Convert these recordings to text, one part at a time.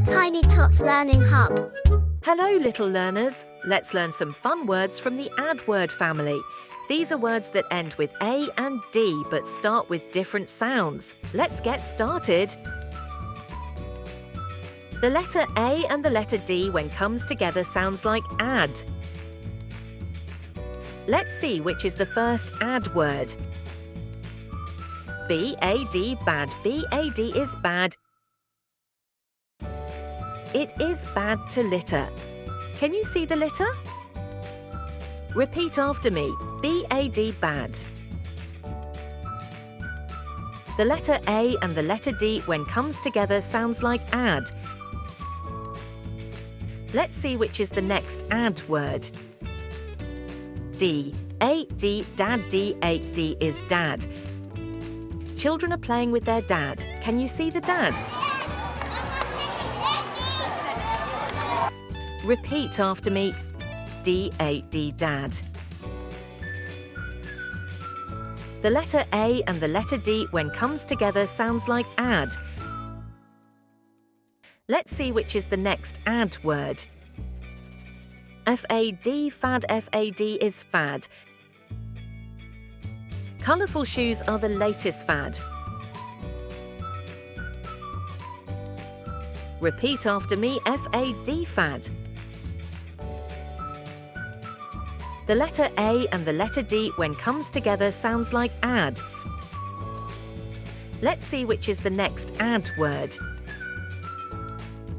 Tiny Tots Learning Hub. Hello, little learners. Let's learn some fun words from the add word family. These are words that end with A and D but start with different sounds. Let's get started. The letter A and the letter D when comes together sounds like add. Let's see which is the first add word. B-A-D, bad. B-A-D is bad. It is bad to litter. Can you see the litter? Repeat after me. B-A-D, bad. The letter A and the letter D when comes together sounds like add. Let's see which is the next add word. D. A-D, dad, D-A-D is dad. Children are playing with their dad. Can you see the dad? Repeat after me. D-A-D, dad. The letter A and the letter D when comes together sounds like add. Let's see which is the next add word. F-A-D, fad, F-A-D is fad. Colourful shoes are the latest fad. Repeat after me, F-A-D, fad. The letter A and the letter D when comes together sounds like add. Let's see which is the next add word.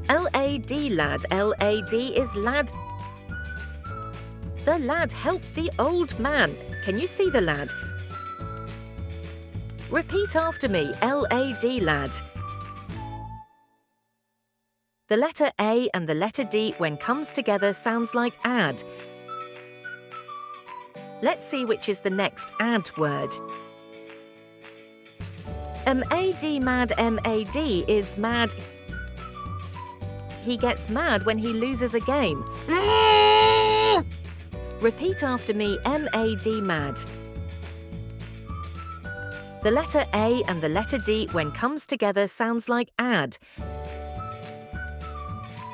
L-A-D, lad, L-A-D is lad. The lad helped the old man. Can you see the lad? Repeat after me, L-A-D, lad. The letter A and the letter D when comes together sounds like add. Let's see which is the next add word. M-A-D, mad, M-A-D is mad. He gets mad when he loses a game. Repeat after me, M-A-D, mad. The letter A and the letter D when comes together sounds like add.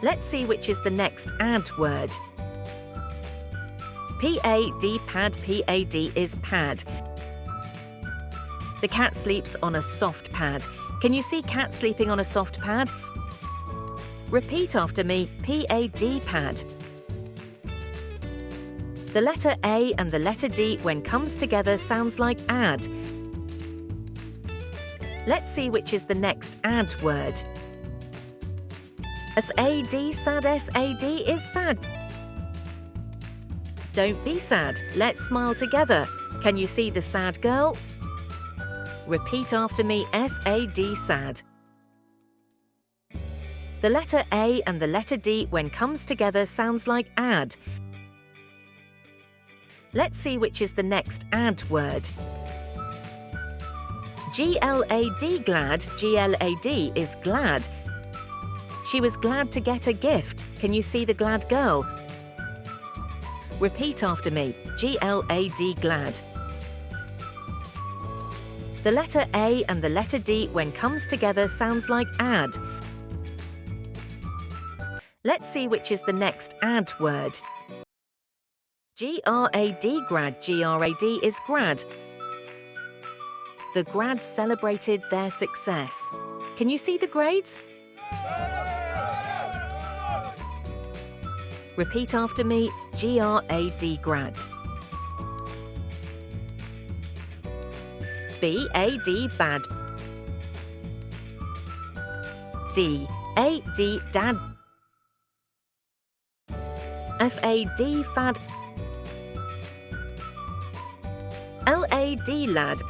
Let's see which is the next add word. P-A-D, pad, P-A-D is pad. The cat sleeps on a soft pad. Can you see cat sleeping on a soft pad? Repeat after me, P-A-D, pad. The letter A and the letter D when comes together sounds like add. Let's see which is the next add word. S-A-D, sad, S-A-D is sad. Don't be sad. Let's smile together. Can you see the sad girl? Repeat after me, S-A-D, sad. The letter A and the letter D when comes together sounds like add. Let's see which is the next add word. G-L-A-D, glad, G-L-A-D is glad. She was glad to get a gift. Can you see the glad girl? Repeat after me, G-L-A-D, glad. The letter A and the letter D when comes together sounds like add. Let's see which is the next add word. G-R-A-D, grad, G-R-A-D is grad. The grads celebrated their success. Can you see the grades? Repeat after me, G-R-A-D, grad. B-A-D, bad. D-A-D, dad. F-A-D, fad. L-A-D, lad.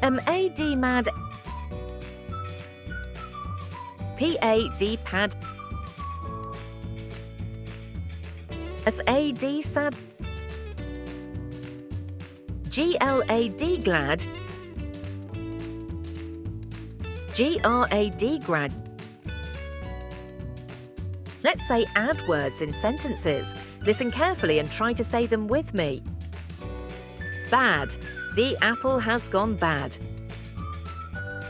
M-A-D, mad. P-A-D, pad. S-A-D, sad. G-L-A-D, glad. G-R-A-D, grad. Let's say add words in sentences. Listen carefully and try to say them with me. Bad. The apple has gone bad.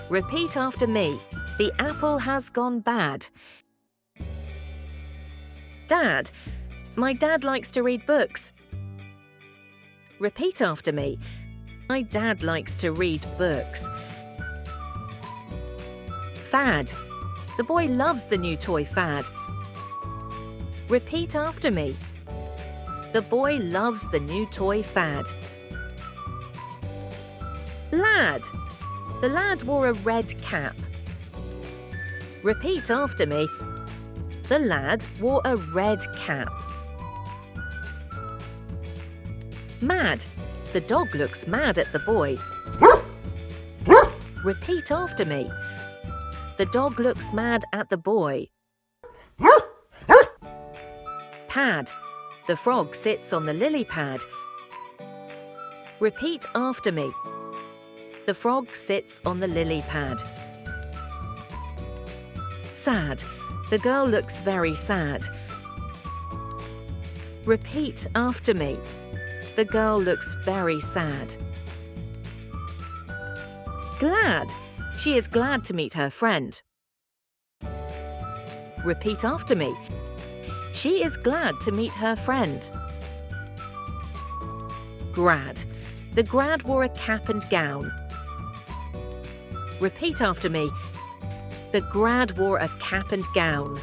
Repeat after me. The apple has gone bad. Dad. My dad likes to read books. Repeat after me. My dad likes to read books. Fad. The boy loves the new toy Fad. Repeat after me. The boy loves the new toy Fad. Lad. The lad wore a red cap. Repeat after me. The lad wore a red cap. Mad. The dog looks mad at the boy. Repeat after me. The dog looks mad at the boy. Pad. The frog sits on the lily pad. Repeat after me. The frog sits on the lily pad. Sad. The girl looks very sad. Repeat after me. The girl looks very sad. Glad. She is glad to meet her friend. Repeat after me. She is glad to meet her friend. Grad. The grad wore a cap and gown. Repeat after me. The grad wore a cap and gown.